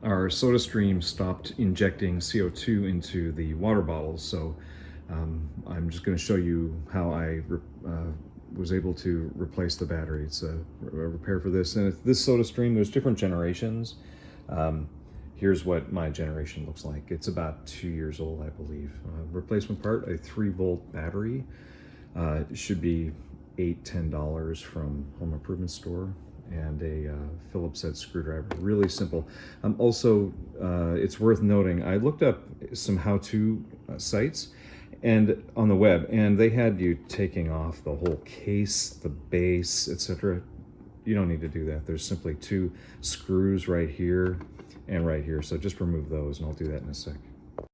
our SodaStream stopped injecting CO2 into the water bottles, so I'm just going to show you how I was able to replace the battery. It's a repair for this, and this SodaStream, there's different generations. Here's what my generation looks like. It's about 2 years old, I believe. Replacement part, a 3-volt battery. It should be $8–10 from home improvement store, and a Phillips head screwdriver. Really simple. Also, it's worth noting, I looked up some how-to sites and on the web, and they had you taking off the whole case, the base, etc. You don't need to do that. There's simply 2 screws right here and right here. So just remove those, and I'll do that in a sec. All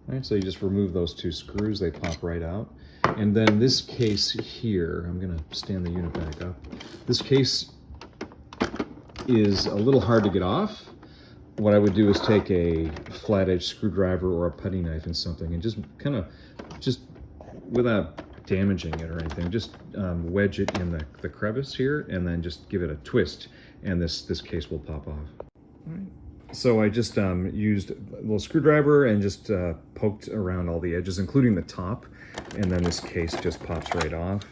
right, so you just remove those 2 screws, they pop right out. And then this case here, I'm gonna stand the unit back up. This case is a little hard to get off. What I would do is take a flat edge screwdriver or a putty knife and something, and just kind of, just without damaging it or anything, just wedge it in the crevice here, and then just give it a twist, and this case will pop off. All right. So I just used a little screwdriver and just poked around all the edges, including the top, and then this case just pops right off.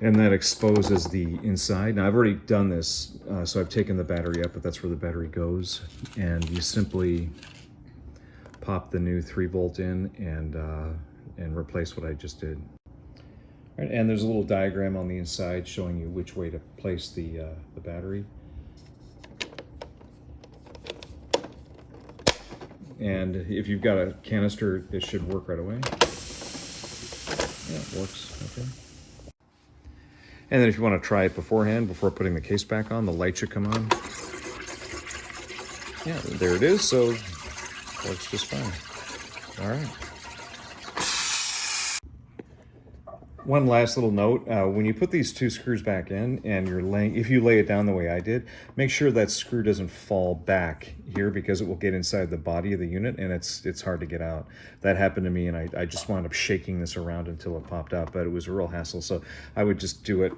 And that exposes the inside. Now I've already done this, so I've taken the battery up, but that's where the battery goes. And you simply pop the new 3-volt in and replace what I just did. All right, and there's a little diagram on the inside showing you which way to place the battery. And if you've got a canister, it should work right away. Yeah, it works, okay. And then if you want to try it beforehand, before putting the case back on, the light should come on. Yeah, there it is, so it works just fine. All right. One last little note, when you put these 2 screws back in and you're laying, if you lay it down the way I did, make sure that screw doesn't fall back here, because it will get inside the body of the unit and it's hard to get out. That happened to me, and I just wound up shaking this around until it popped out, but it was a real hassle. So I would just do it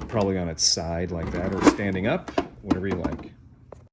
probably on its side like that, or standing up, whatever you like.